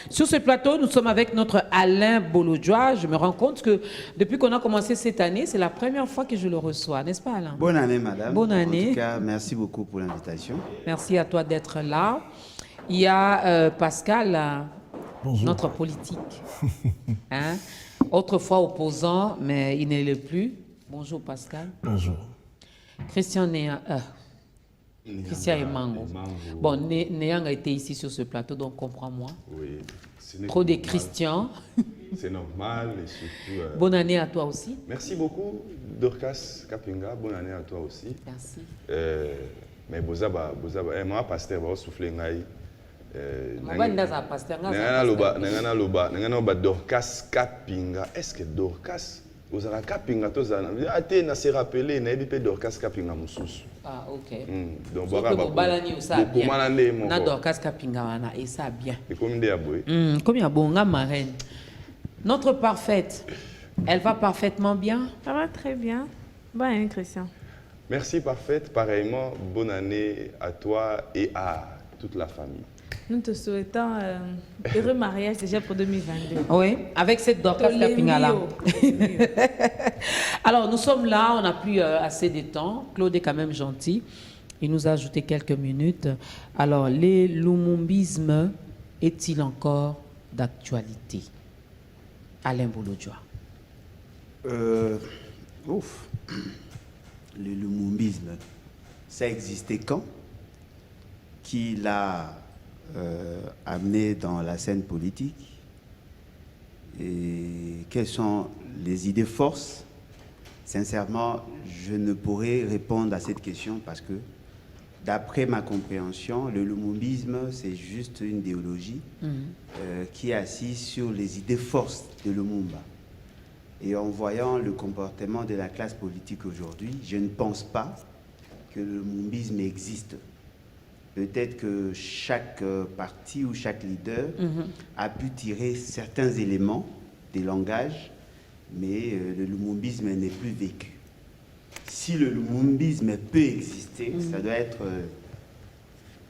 Sur ce plateau, nous sommes avec notre Alain Bolodjoa. Je me rends compte que depuis qu'on a commencé cette année, c'est la première fois que je le reçois, n'est-ce pas Alain? Bonne année, madame. Bonne année. En tout cas, merci beaucoup pour l'invitation. Merci à toi d'être là. Il y a Pascal, notre politique. Hein? Autrefois opposant, mais il ne l'est plus. Bonjour Pascal. Bonjour. Christian Christian Emango. Bon, Néang a été ici sur ce plateau, donc comprends-moi. Oui. Trop de Christian. C'est normal et surtout... Bonne année à toi aussi. Merci beaucoup, Dorcas Kapinga. Bonne année à toi aussi. Merci. Mais moi, pasteur, je vais souffler. Dorcas Kapinga. Est-ce que Dorcas, vous avez Kapinga, tous na se rappeler, na ebi pe Dorcas Kapinga mususu. Ah, ok. Donc, na Dorcas Kapinga wana et ça bien. Et comme des aboy. Comme il y a bon marraine. Notre parfaite, elle va parfaitement bien. Ça va très bien. Bonne année, Christian. Merci, parfaite. Pareillement, bonne année à toi et à toute la famille. Nous te souhaitons heureux mariage déjà pour 2022. Oui, avec cette Dorcas Kapinga là. Alors, nous sommes là, on n'a plus assez de temps. Claude est quand même gentil. Il nous a ajouté quelques minutes. Alors, le lumumbisme est-il encore d'actualité? Alain Bolodjoa. Le lumumbisme, ça existait quand? Qui l'a amené dans la scène politique? Et quelles sont les idées forces? Sincèrement, je ne pourrais répondre à cette question parce que, d'après ma compréhension, le lumumbisme, c'est juste une idéologie qui est assise sur les idées forces de Lumumba. Et en voyant le comportement de la classe politique aujourd'hui, je ne pense pas que le lumumbisme existe. Peut-être que chaque parti ou chaque leader a pu tirer certains éléments des langages, mais le lumumbisme n'est plus vécu. Si le lumumbisme peut exister, ça doit être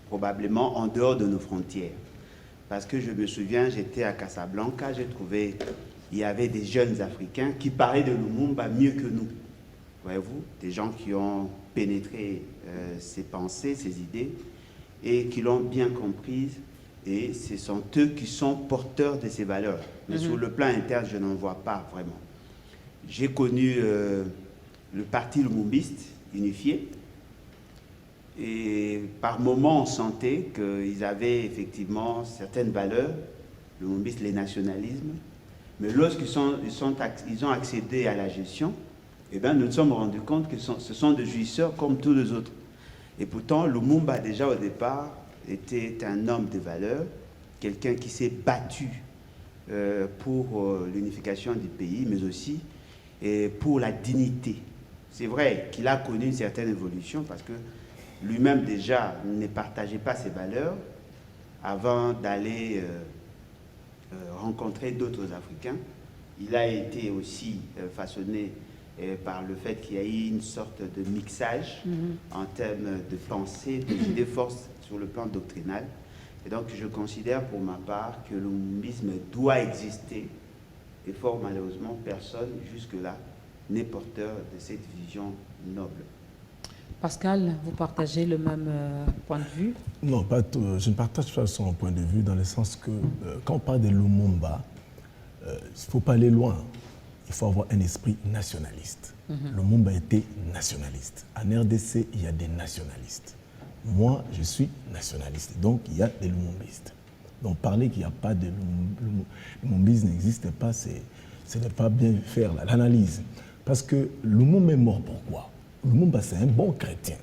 probablement en dehors de nos frontières. Parce que je me souviens, j'étais à Casablanca, j'ai trouvé, il y avait des jeunes Africains qui parlaient de Lumumba mieux que nous. Voyez-vous, des gens qui ont pénétré ses pensées, ses idées, et qui l'ont bien comprise, et ce sont eux qui sont porteurs de ces valeurs. Mais sur le plan interne, je n'en vois pas vraiment. J'ai connu le parti lumumbiste unifié, et par moments on sentait qu'ils avaient effectivement certaines valeurs, le lumumbiste, les nationalismes, mais lorsqu'ils ont accédé à la gestion, eh bien, nous nous sommes rendus compte que ce sont des jouisseurs comme tous les autres. Et pourtant, Lumumba, déjà au départ, était un homme de valeur, quelqu'un qui s'est battu pour l'unification du pays, mais aussi pour la dignité. C'est vrai qu'il a connu une certaine évolution parce que lui-même déjà ne partageait pas ses valeurs avant d'aller rencontrer d'autres Africains. Il a été aussi façonné par le fait qu'il y a eu une sorte de mixage en termes de pensée, de forces sur le plan doctrinal. Et donc je considère pour ma part que le lumumbisme doit exister et fort malheureusement personne jusque-là n'est porteur de cette vision noble. Pascal, vous partagez le même point de vue? Non, pas tout, je ne partage pas son point de vue dans le sens que quand on parle de Lumumba, il ne faut pas aller loin. Il faut avoir un esprit nationaliste. Lumumba était nationaliste. En RDC, il y a des nationalistes. Moi, je suis nationaliste. Donc, il y a des lumumbistes. Donc, parler qu'il n'y a pas de lumumbisme n'existe pas, ce n'est pas bien faire l'analyse. Parce que Lumumba est mort pourquoi? Lumumba, c'est un bon chrétien.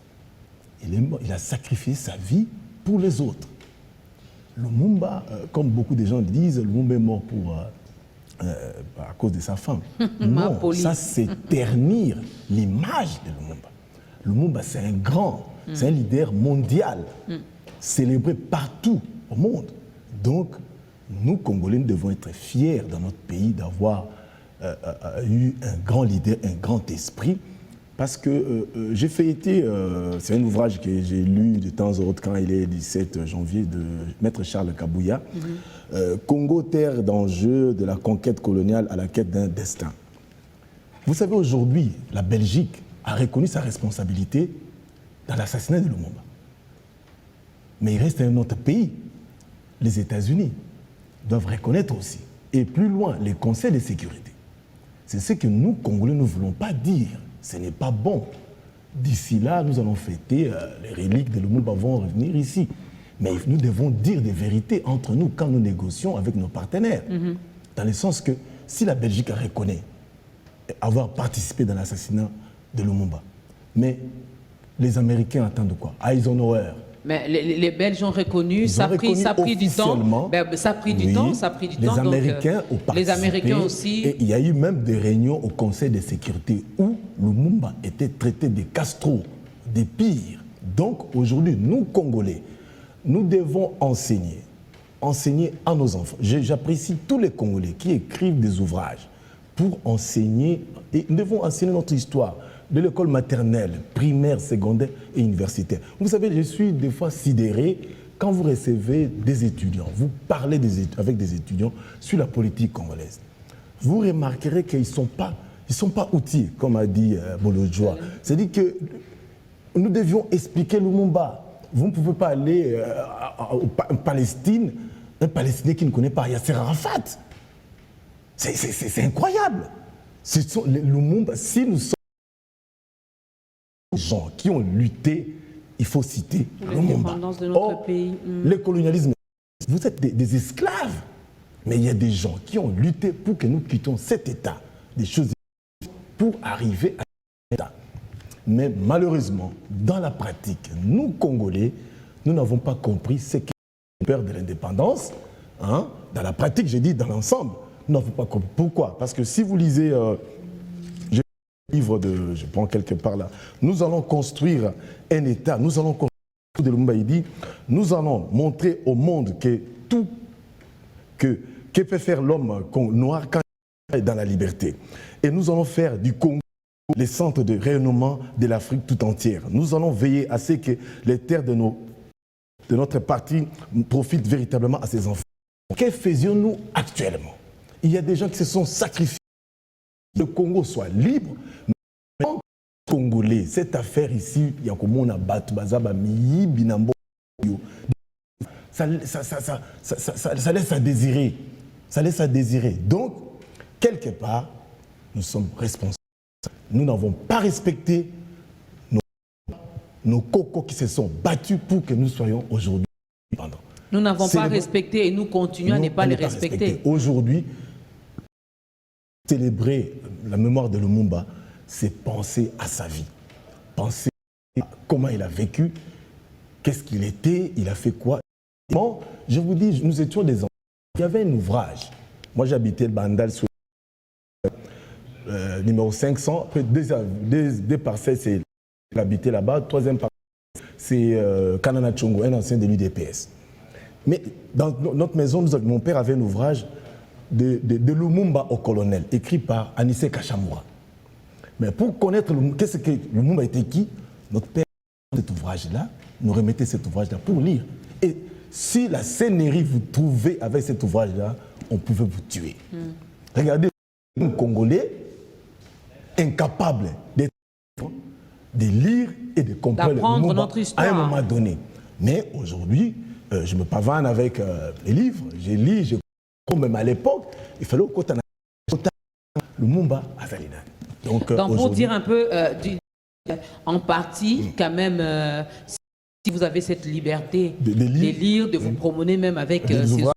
Il est mort, il a sacrifié sa vie pour les autres. Lumumba, comme beaucoup de gens disent, Lumumba est mort à cause de sa femme. Non, ça c'est ternir l'image de Lumumba. Lumumba c'est un grand, c'est un leader mondial, célébré partout au monde. Donc, nous Congolais devons être fiers dans notre pays d'avoir eu un grand leader, un grand esprit Parce que j'ai feuilleté, c'est un ouvrage que j'ai lu de temps en temps quand il est 17 janvier de Maître Charles Kabouya, Congo, terre d'enjeu de la conquête coloniale à la quête d'un destin. Vous savez, aujourd'hui, la Belgique a reconnu sa responsabilité dans l'assassinat de Lumumba. Mais il reste un autre pays, les États-Unis, doivent reconnaître aussi. Et plus loin, les conseils de sécurité. C'est ce que nous, Congolais, ne voulons pas dire. Ce n'est pas bon. D'ici là, nous allons fêter, les reliques de Lumumba vont revenir ici. Mais nous devons dire des vérités entre nous quand nous négocions avec nos partenaires. Dans le sens que si la Belgique reconnaît avoir participé dans l'assassinat de Lumumba, mais les Américains attendent quoi? Eisenhower. Mais les Belges ont reconnu, ça a pris du temps. Ça a pris du temps, ça a pris du temps. Les Américains ont participé. Les Américains aussi. Et il y a eu même des réunions au Conseil de sécurité où Lumumba était traité des Castro, des pires. Donc aujourd'hui, nous, Congolais, nous devons enseigner à nos enfants. J'apprécie tous les Congolais qui écrivent des ouvrages pour enseigner, et nous devons enseigner notre histoire de l'école maternelle, primaire, secondaire et universitaire. Vous savez, je suis des fois sidéré quand vous recevez des étudiants, vous parlez avec des étudiants sur la politique congolaise. Vous remarquerez qu'ils ne sont pas outillés, comme a dit Bolodjoa. C'est-à-dire que nous devions expliquer Lumumba. Vous ne pouvez pas aller en Palestine, un Palestinien qui ne connaît pas Yasser Arafat. C'est incroyable. Lumumba, si nous sommes des gens qui ont lutté, il faut citer Lumumba. De notre pays. Le colonialisme, vous êtes des esclaves. Mais il y a des gens qui ont lutté pour que nous quittions cet état, des choses pour arriver à cet état. Mais malheureusement, dans la pratique, nous, Congolais, nous n'avons pas compris ce qu'est le père de l'indépendance. Hein? Dans la pratique, j'ai dit dans l'ensemble, nous n'avons pas compris. Pourquoi? Parce que si vous lisez, j'ai un livre je prends quelque part là, nous allons construire un État, nous allons construire de Lumumba, il dit, nous allons montrer au monde que tout, que peut faire l'homme noir quand il est dans la liberté. Et nous allons faire du Congo les centres de rayonnement de l'Afrique tout entière. Nous allons veiller à ce que les terres de notre parti profitent véritablement à ces enfants. Que faisions-nous actuellement? Il y a des gens qui se sont sacrifiés. Le Congo soit libre, mais en Congolais, cette affaire ici, il y a comme on a battu Bazaba, Binambo, ça laisse à désirer. Ça laisse à désirer. Donc, quelque part, nous sommes responsables. Nous n'avons pas respecté nos cocos qui se sont battus pour que nous soyons aujourd'hui indépendants. Nous n'avons pas respecté et nous continuons à ne pas les respecter. Aujourd'hui, célébrer la mémoire de Lumumba, c'est penser à sa vie. Penser à comment il a vécu, qu'est-ce qu'il était, il a fait quoi. Bon, je vous dis, nous étions des enfants. Il y avait un ouvrage. Moi, j'habitais le Bandal sur numéro 500. Après, deux parcelles, c'est l'habité là-bas. Troisième parcelle, c'est Kanana Tchongo, un ancien de l'UDPS. Mais dans notre maison, mon père avait un ouvrage de Lumumba au colonel, écrit par Anissé Kachamura. Mais pour connaître qu'est-ce que Lumumba était qui, notre père, cet ouvrage-là, nous remettait cet ouvrage-là pour lire. Et si la scénerie vous trouvait avec cet ouvrage-là, on pouvait vous tuer. Regardez, un Congolais incapable de lire et de comprendre notre histoire à un moment donné. Mais aujourd'hui, je me pavane avec les livres, je lis, je comprends, même à l'époque, il fallait au Lumumba à Zalina. Donc pour dire un peu, en partie, quand même, si vous avez cette liberté de lire, de vous promener même avec ces ouvrages.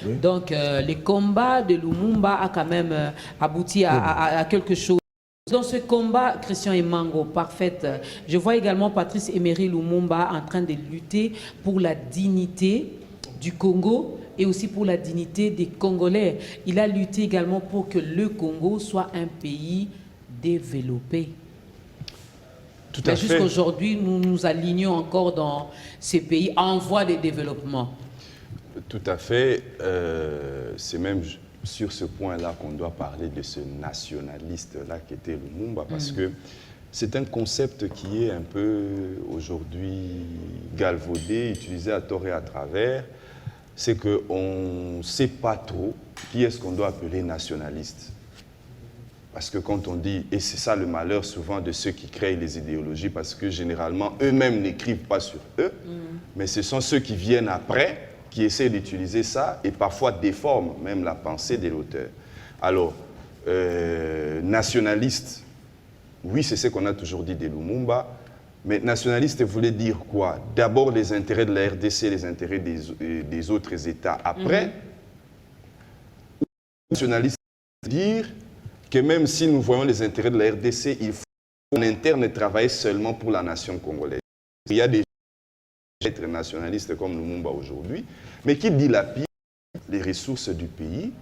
Oui. Donc, les combats de Lumumba a quand même abouti à quelque chose. Dans ce combat, Christian Emango, parfaite, je vois également Patrice Emery Lumumba en train de lutter pour la dignité du Congo et aussi pour la dignité des Congolais. Il a lutté également pour que le Congo soit un pays développé. Tout à fait. Jusqu'à aujourd'hui, nous nous alignons encore dans ces pays en voie de développement. Tout à fait. C'est même sur ce point-là qu'on doit parler de ce nationaliste-là qui était Lumumba, parce que c'est un concept qui est un peu aujourd'hui galvaudé, utilisé à tort et à travers. C'est qu'on ne sait pas trop qui est-ce qu'on doit appeler nationaliste. Parce que quand on dit, et c'est ça le malheur souvent de ceux qui créent les idéologies, parce que généralement eux-mêmes n'écrivent pas sur eux, mais ce sont ceux qui viennent après qui essaient d'utiliser ça et parfois déforment même la pensée de l'auteur. Alors, nationaliste, oui, c'est ce qu'on a toujours dit de Lumumba, mais nationaliste voulait dire quoi? D'abord les intérêts de la RDC, les intérêts des autres États après. Nationaliste veut dire que même si nous voyons les intérêts de la RDC, il faut en interne travailler seulement pour la nation congolaise. Il y a des gens qui sont nationalistes comme Lumumba aujourd'hui, mais qui dilapident les ressources du pays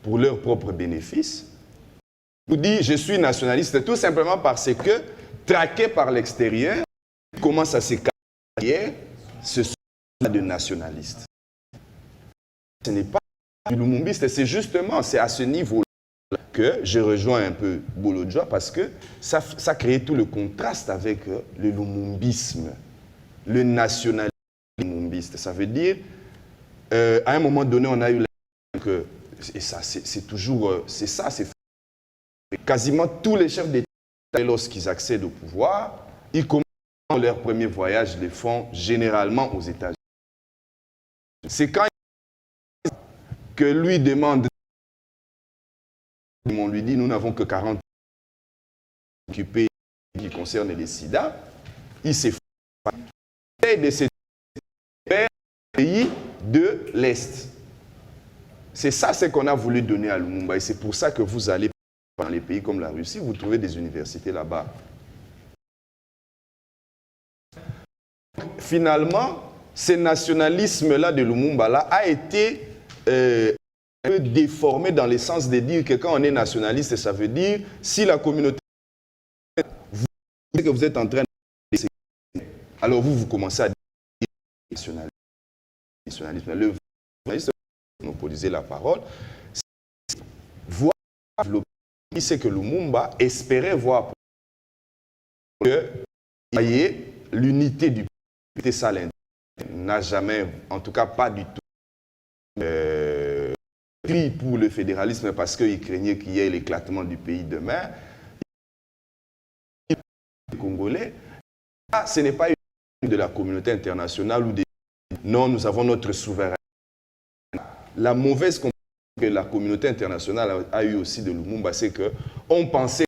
pour leurs propres bénéfices. Vous dites, je suis nationaliste tout simplement parce que, traqué par l'extérieur, commence à se carrière, ce sont de nationalistes. Ce n'est pas du lumumbiste, c'est justement, c'est à ce niveau que je rejoins un peu Bolodjoa parce que ça crée tout le contraste avec le lumumbisme, le nationalisme lumumbiste. Ça veut dire, à un moment donné, on a eu que, et ça, c'est toujours, c'est ça, c'est quasiment tous les chefs d'État, lorsqu'ils accèdent au pouvoir, ils commencent leur premier voyage, les font généralement aux États-Unis. C'est quand que lui demande, on lui dit, nous n'avons que 40 occupés qui concernent les sida, il s'est fait de ces pays de l'Est. C'est ça ce qu'on a voulu donner à Lumumba et c'est pour ça que vous allez dans les pays comme la Russie, vous trouvez des universités là-bas. Finalement, ce nationalisme-là de Lumumba-là a été un peu déformé dans le sens de dire que quand on est nationaliste, ça veut dire si la communauté vous dites que vous êtes en train de... Alors vous commencez à dire nationalisme. Le nationalisme, monopoliser la parole, voir c'est que Lumumba espérait voir que l'unité du pays, ça n'a jamais, en tout cas pas du tout, pris pour le fédéralisme parce qu'il craignait qu'il y ait l'éclatement du pays demain. Les Congolais, ce n'est pas une de la communauté internationale ou des... Non, nous avons notre souveraineté. La mauvaise compréhension que la communauté internationale a eu aussi de Lumumba, c'est qu'on pensait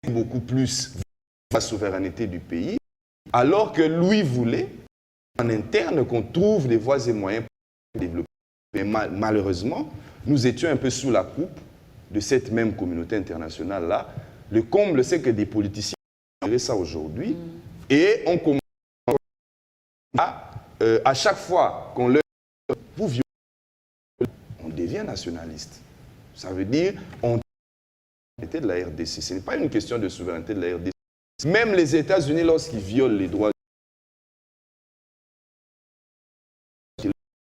beaucoup plus la souveraineté du pays, alors que lui voulait, en interne, qu'on trouve des voies et moyens pour développer. Mais malheureusement, nous étions un peu sous la coupe de cette même communauté internationale-là. Le comble, c'est que des politiciens ont ça aujourd'hui, et on commence à chaque fois qu'on leur vous violez, on devient nationaliste. Ça veut dire on était de la RDC. Ce n'est pas une question de souveraineté de la RDC. Même les États-Unis, lorsqu'ils violent les droits,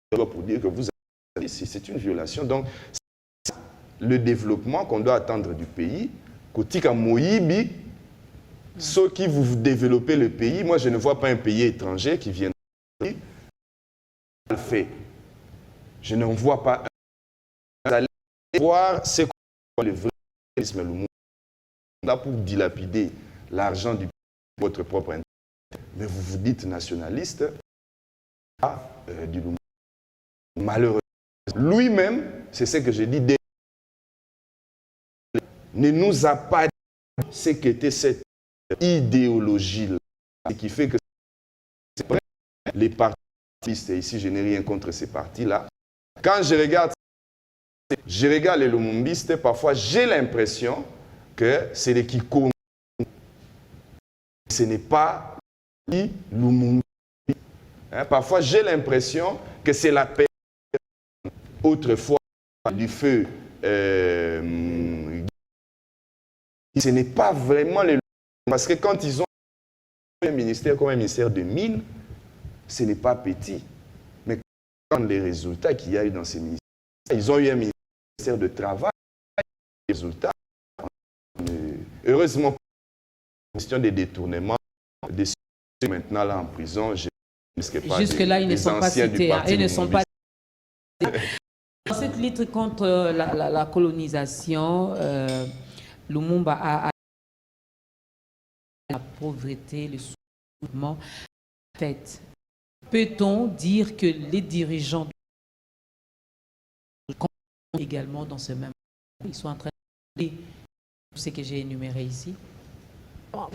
pour dire que vous avez ici, c'est une violation. Donc, le développement qu'on doit attendre du pays, Kotika Moïbi, ceux qui vous développez le pays, moi je ne vois pas un pays étranger qui vient le fait. Je n'en vois pas un. Vous allez voir ce qu'on le vrai pour dilapider l'argent du votre propre intérêt. Mais vous vous dites nationaliste, du malheureux. Lui-même, c'est ce que j'ai dit, ne nous a pas dit ce qu'était cette idéologie-là. Ce qui fait que les partis, et ici je n'ai rien contre ces partis-là, quand je regarde les lumumbistes, parfois j'ai l'impression que c'est les Kikong. Ce n'est pas les Lumumba. Parfois j'ai l'impression que c'est la paix autrefois du feu. Ce n'est pas vraiment les Lumumba. Parce que quand ils ont un ministère comme un ministère de mines, ce n'est pas petit. Mais quand les résultats qu'il y a eu dans ces ministères, ils ont eu un ministère de travail, les résultats, heureusement, question des détournements, des citoyens maintenant là en prison, je ne risque pas. Jusque-là, ils ne sont pas cités. Ils ne sont pas. Dans cette lutte contre la colonisation, Lumumba a la pauvreté, le sous-développement. En fait, peut-on dire que les dirigeants également dans ce même ils sont en train de faire tout ce que j'ai énuméré ici?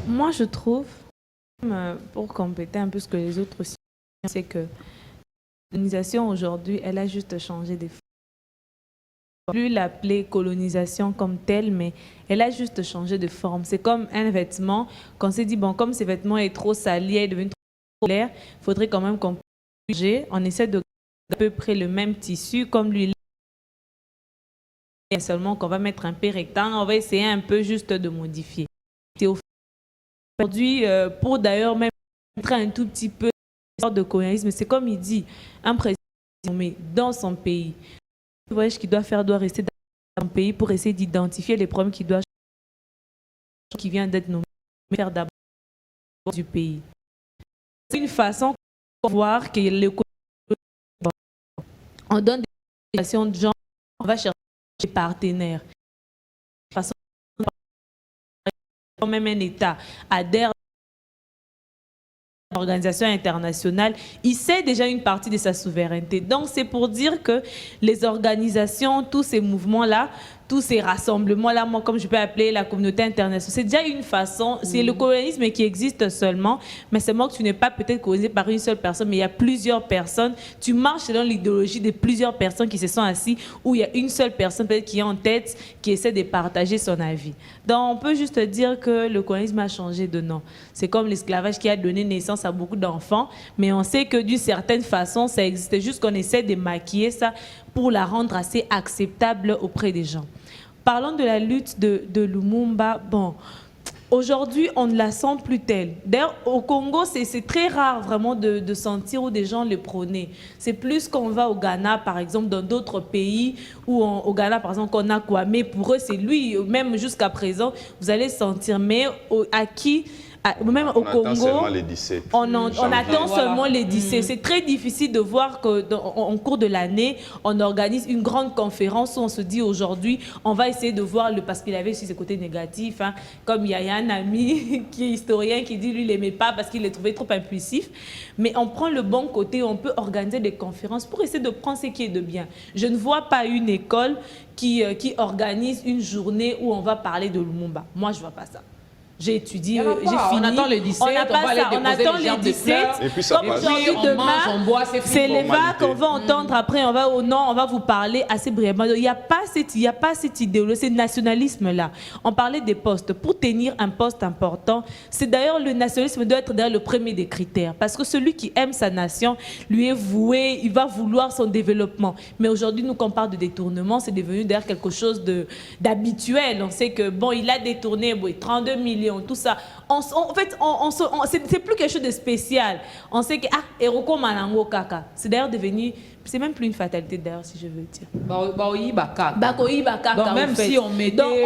Moi, je trouve, pour compléter un peu ce que les autres aussi, c'est que l'organisation aujourd'hui, elle a juste changé de forme. Plus l'appeler colonisation comme telle, mais elle a juste changé de forme. C'est comme un vêtement, qu'on s'est dit, bon, comme ce vêtement est trop sali, est devenu trop clair, il faudrait quand même qu'on puisse changer. On essaie de garder à peu près le même tissu, comme lui, seulement qu'on va mettre un peu rectangle, on va essayer un peu juste de modifier. Aujourd'hui, pour d'ailleurs même montrer un tout petit peu de colonialisme, c'est comme il dit, un président mais dans son pays. Le voyage qu'il doit faire doit rester dans son pays pour essayer d'identifier les problèmes qui viennent d'être nommés, faire d'abord du pays. C'est une façon de voir que on donne des situations de gens, on va chercher des partenaires. De façon même un État adhère organisation internationale, il sait déjà une partie de sa souveraineté. Donc, c'est pour dire que les organisations, tous ces mouvements-là, tous ces rassemblements-là, moi, comme je peux appeler la communauté internationale, c'est déjà une façon, c'est le colonialisme qui existe seulement, mais c'est moi que tu n'es pas peut-être colonisé par une seule personne, mais il y a plusieurs personnes. Tu marches selon l'idéologie de plusieurs personnes qui se sont assis, où il y a une seule personne peut-être qui est en tête, qui essaie de partager son avis. Donc, on peut juste dire que le colonialisme a changé de nom. C'est comme l'esclavage qui a donné naissance à beaucoup d'enfants, mais on sait que d'une certaine façon, ça existait, juste qu'on essaie de maquiller ça pour la rendre assez acceptable auprès des gens. Parlons de la lutte de Lumumba. Bon, aujourd'hui, on ne la sent plus telle. D'ailleurs, au Congo, c'est très rare vraiment de sentir où des gens le prônaient. C'est plus qu'on va au Ghana, par exemple, dans d'autres pays, où au Ghana, par exemple, qu'on a Kwame, pour eux, c'est lui, même jusqu'à présent, vous allez sentir. Mais à qui... Même au Congo, attend seulement les 17. On attend seulement les 17. C'est très difficile de voir qu'en cours de l'année, on organise une grande conférence où on se dit aujourd'hui, on va essayer de voir, parce qu'il avait aussi ses côtés négatifs, hein, comme il y a un ami qui est historien qui dit lui, il n'aimait pas parce qu'il les trouvait trop impulsifs. Mais on prend le bon côté, on peut organiser des conférences pour essayer de prendre ce qui est de bien. Je ne vois pas une école qui organise une journée où on va parler de Lumumba. Moi, je ne vois pas ça. J'ai étudié, j'ai fini. On attend le 17, on n'a pas ça. On attend les 17. Et puis ça comme aujourd'hui, demain, c'est les vagues qu'on va entendre. Après, on va vous parler assez brièvement. Il n'y a pas cette idéologie, ce nationalisme-là. On parlait des postes. Pour tenir un poste important, c'est d'ailleurs le nationalisme doit être d'ailleurs le premier des critères. Parce que celui qui aime sa nation, lui est voué, il va vouloir son développement. Mais aujourd'hui, nous, quand on parle de détournement, c'est devenu d'ailleurs quelque chose d'habituel. On sait que, bon, il a détourné 32 millions. Tout ça. En fait, c'est plus quelque chose de spécial. On sait que, Eroko Manango Kaka, c'est d'ailleurs devenu, c'est même plus une fatalité d'ailleurs, si je veux dire. Donc même si on mettait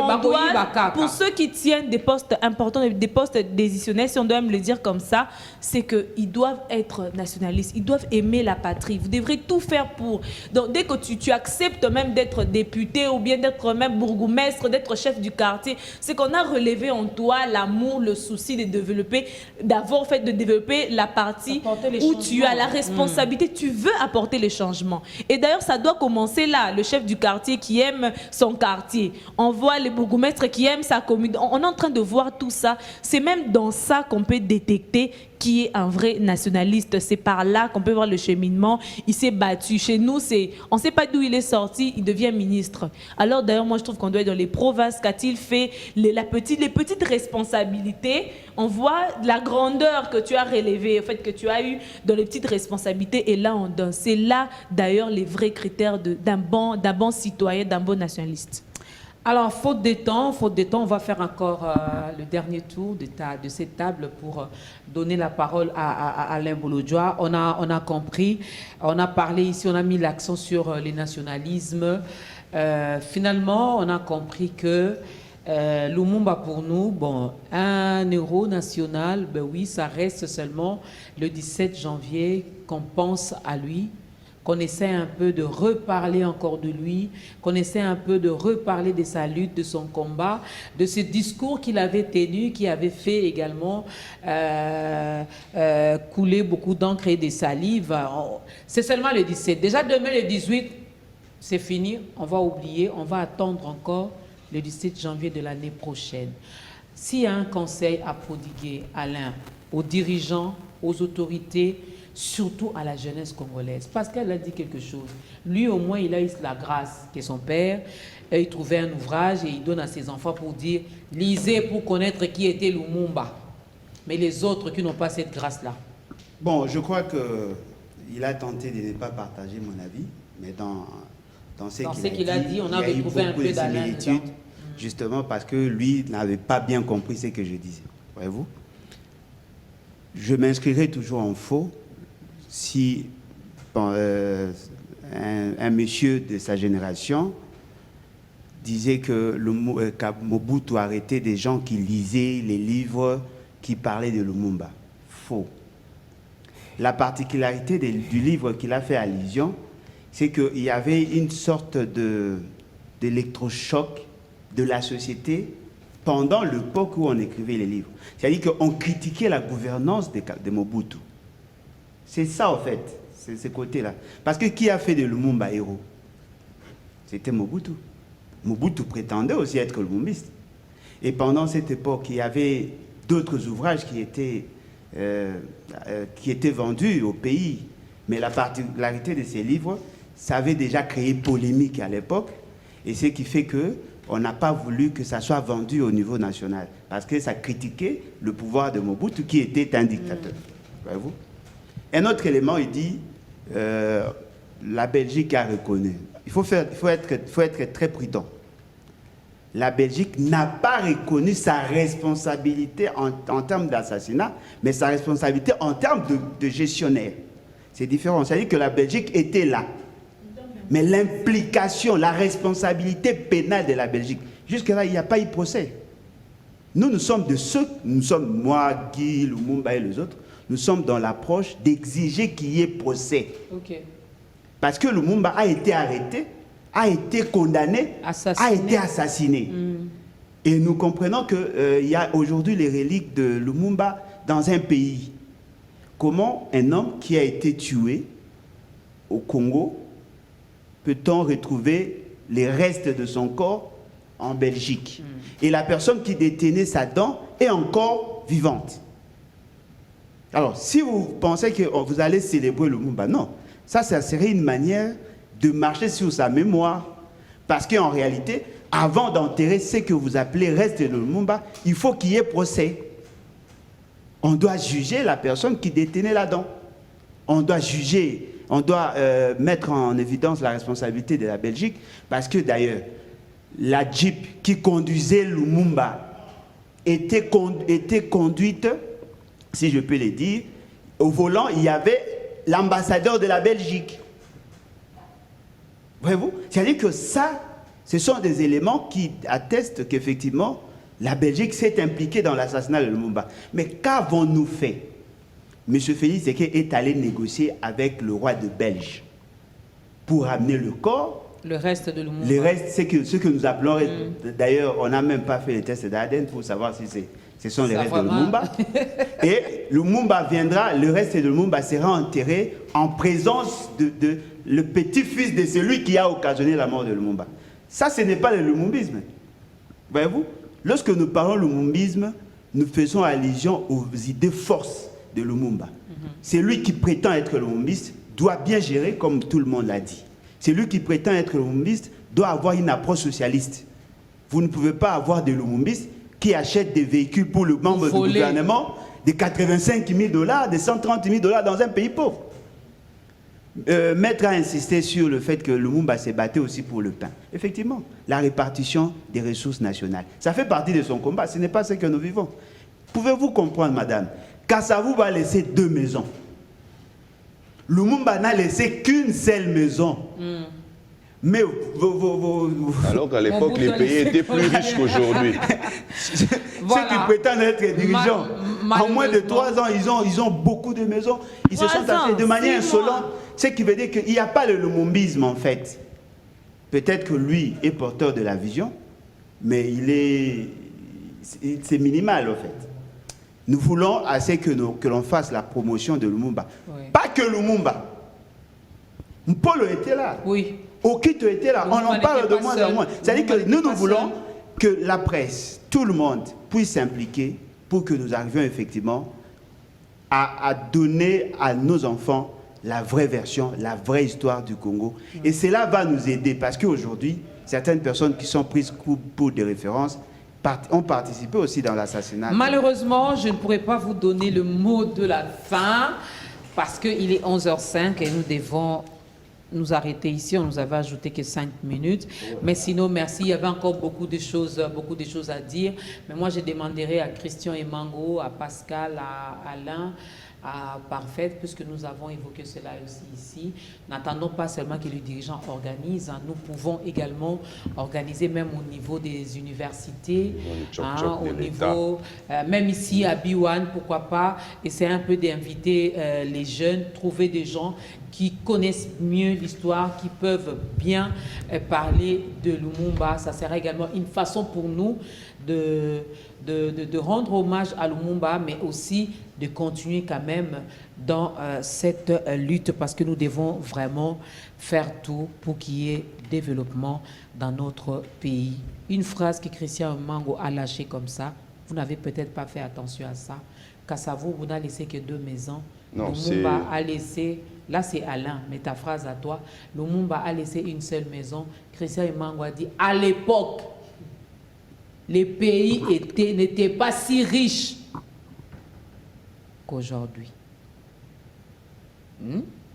pour ceux qui tiennent des postes importants, des postes décisionnels, si on doit me le dire comme ça, c'est qu'ils doivent être nationalistes, ils doivent aimer la patrie. Vous devrez tout faire pour. Donc dès que tu acceptes même d'être député ou bien d'être même bourgmestre, d'être chef du quartier, c'est qu'on a relevé en toi l'amour, le souci de développer, de développer la partie où tu as la responsabilité, tu veux apporter les changements. Et d'ailleurs, ça doit commencer là. Le chef du quartier qui aime son quartier. On voit les bourgmestres qui aiment sa commune. On est en train de voir tout ça. C'est même dans ça qu'on peut détecter qui est un vrai nationaliste. C'est par là qu'on peut voir le cheminement. Il s'est battu. Chez nous, on ne sait pas d'où il est sorti, il devient ministre. Alors d'ailleurs, moi je trouve qu'on doit être dans les provinces. Qu'a-t-il fait? Les petites responsabilités. On voit la grandeur que tu as relevée, en fait, que tu as eu dans les petites responsabilités. Et là, on donne. C'est là d'ailleurs les vrais critères d'un bon citoyen, d'un bon nationaliste. Alors, faute de temps, on va faire encore le dernier tour de cette table pour donner la parole à Alain Bolodjoa. On a compris, on a parlé ici, on a mis l'accent sur les nationalismes. Finalement, on a compris que Lumumba pour nous, bon, un héros national, ben oui, ça reste seulement le 17 janvier qu'on pense à lui, qu'on essaie un peu de reparler encore de lui, qu'on essaie un peu de reparler de sa lutte, de son combat, de ce discours qu'il avait tenu, qui avait fait également couler beaucoup d'encre et de salive. C'est seulement le 17. Déjà demain, le 18, c'est fini, on va oublier, on va attendre encore le 17 janvier de l'année prochaine. S'il y a un conseil à prodiguer, Alain, aux dirigeants, aux autorités, surtout à la jeunesse congolaise, parce qu'elle a dit quelque chose. Lui, au moins, il a eu la grâce que son père, il trouvait un ouvrage et il donne à ses enfants pour dire « lisez pour connaître qui était Lumumba ». Mais les autres qui n'ont pas cette grâce-là. Bon, je crois qu'il a tenté de ne pas partager mon avis, mais dans ce qu'il a dit, on a retrouvé un peu d'Alain dedans. Justement parce que lui n'avait pas bien compris ce que je disais. Voyez-vous? Je m'inscrirai toujours en faux si un monsieur de sa génération disait que Mobutu arrêtait des gens qui lisaient les livres qui parlaient de Lumumba. Faux. La particularité du livre qu'il a fait allusion, c'est qu'il y avait une sorte d'électrochoc de la société pendant l'époque où on écrivait les livres. C'est-à-dire qu'on critiquait la gouvernance de Mobutu. C'est ça, en fait, c'est ce côté-là. Parce que qui a fait de Lumumba héros? C'était Mobutu. Mobutu prétendait aussi être lumumbiste. Et pendant cette époque, il y avait d'autres ouvrages qui étaient vendus au pays. Mais la particularité de ces livres, ça avait déjà créé polémique à l'époque. Et ce qui fait qu'on n'a pas voulu que ça soit vendu au niveau national. Parce que ça critiquait le pouvoir de Mobutu qui était un dictateur. Voyez-vous? Un autre élément, il dit, la Belgique a reconnu. Il faut être très prudent. La Belgique n'a pas reconnu sa responsabilité en termes d'assassinat, mais sa responsabilité en termes de gestionnaire. C'est différent. C'est-à-dire que la Belgique était là. Mais l'implication, la responsabilité pénale de la Belgique, jusque-là, il n'y a pas eu procès. Nous sommes de ceux, moi, Guy, Lumumba et les autres, nous sommes dans l'approche d'exiger qu'il y ait procès. Okay. Parce que Lumumba a été arrêté, a été condamné, a été assassiné. Et nous comprenons qu'il y a aujourd'hui les reliques de Lumumba dans un pays. Comment un homme qui a été tué au Congo peut-on retrouver les restes de son corps en Belgique? Et la personne qui détenait sa dent est encore vivante. Alors, si vous pensez que vous allez célébrer Lumumba, non. Ça serait une manière de marcher sur sa mémoire. Parce qu'en réalité, avant d'enterrer ce que vous appelez reste de Lumumba, il faut qu'il y ait procès. On doit juger la personne qui détenait la dent. On doit juger. On doit mettre en évidence la responsabilité de la Belgique parce que d'ailleurs, la Jeep qui conduisait Lumumba était conduite, si je peux le dire, au volant, il y avait l'ambassadeur de la Belgique. Voyez-vous? C'est-à-dire que ça, ce sont des éléments qui attestent qu'effectivement, la Belgique s'est impliquée dans l'assassinat de Lumumba. Mais qu'avons-nous fait? M. Félix Tshisekedi est allé négocier avec le roi de Belge pour amener le corps. Le reste de Lumumba. Le reste, c'est ce que nous appelons... D'ailleurs, on n'a même pas fait le test d'ADN pour savoir si ce sont les restes de Lumumba. Et Lumumba viendra, le reste de Lumumba sera enterré en présence de le petit-fils de celui qui a occasionné la mort de Lumumba. Ça, ce n'est pas le lumumbisme. Voyez-vous? Lorsque nous parlons lumumbisme, nous faisons allusion aux idées forces de Lumumba. Celui qui prétend être lumumbiste doit bien gérer, comme tout le monde l'a dit. Celui qui prétend être lumumbiste doit avoir une approche socialiste. Vous ne pouvez pas avoir des lumumbistes qui achètent des véhicules pour le membre du gouvernement de 85 000 $, de 130 000 $ dans un pays pauvre. Maître a insisté sur le fait que Lumumba s'est battu aussi pour le pain. Effectivement, la répartition des ressources nationales. Ça fait partie de son combat, ce n'est pas ce que nous vivons. Pouvez-vous comprendre, madame? Kassavou va laisser 2 maisons. Lumumba n'a laissé qu'une seule maison. Mais Alors qu'à l'époque, les pays étaient plus riches qu'aujourd'hui. Voilà. Ceux qui prétendent être dirigeants, en moins de 3 ans, ils ont beaucoup de maisons. Ils se sont achetés de manière insolente. Ce qui veut dire qu'il n'y a pas le lumumbisme en fait. Peut-être que lui est porteur de la vision, mais c'est minimal en fait. Nous voulons assez que l'on fasse la promotion de Lumumba. Oui. Pas que Lumumba. Mpolo était là. Oui. Okito était là. On en parle de moins en moins. C'est-à-dire que nous voulons que la presse, tout le monde puisse s'impliquer pour que nous arrivions effectivement à donner à nos enfants la vraie version, la vraie histoire du Congo. Et cela va nous aider parce qu'aujourd'hui, certaines personnes qui sont prises pour des références ont participé aussi dans l'assassinat. Malheureusement, je ne pourrais pas vous donner le mot de la fin parce qu'il est 11h05 et nous devons nous arrêter ici. On nous avait ajouté que 5 minutes. Mais sinon, merci. Il y avait encore beaucoup de choses à dire. Mais moi, je demanderai à Christian et Mango, à Pascal, à Alain, à Parfaite, puisque nous avons évoqué cela aussi ici. N'attendons pas seulement que les dirigeants organisent. Nous pouvons également organiser même au niveau des universités, au niveau, même ici à Biwan, pourquoi pas, essayer un peu d'inviter les jeunes, trouver des gens qui connaissent mieux l'histoire, qui peuvent bien parler de Lumumba. Ça sera également une façon pour nous de rendre hommage à Lumumba, mais aussi de continuer quand même dans cette lutte parce que nous devons vraiment faire tout pour qu'il y ait développement dans notre pays. Une phrase que Christian Mango a lâchée comme ça, vous n'avez peut-être pas fait attention à ça. Kassavou, vous n'avez laissé que 2 maisons. Non, Lumumba a laissé, là c'est Alain, mais ta phrase à toi, Lumumba a laissé une seule maison. Christian Mango a dit, à l'époque, les pays n'étaient pas si riches qu'aujourd'hui.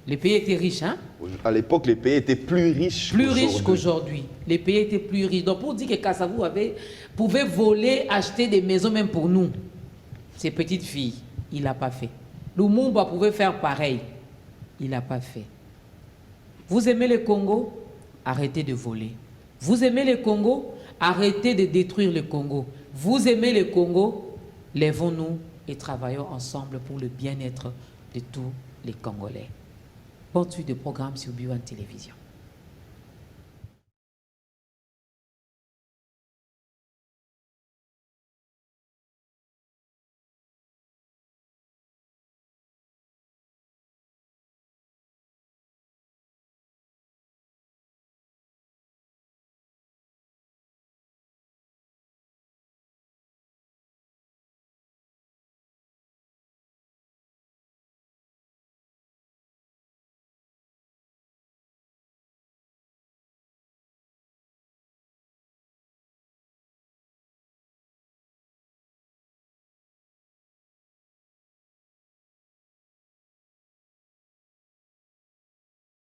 Les pays étaient riches, hein? À l'époque, les pays étaient plus riches Plus riches qu'aujourd'hui. Les pays étaient plus riches. Donc, pour dire que Kassavou pouvait voler, acheter des maisons même pour nous, ces petites filles, il n'a pas fait. Lumumba pouvait faire pareil. Il n'a pas fait. Vous aimez le Congo? Arrêtez de voler. Vous aimez le Congo? Arrêtez de détruire le Congo. Vous aimez le Congo? Lèvons-nous et travaillons ensemble pour le bien-être de tous les Congolais. Bonne suite de programme sur Biwan Télévision.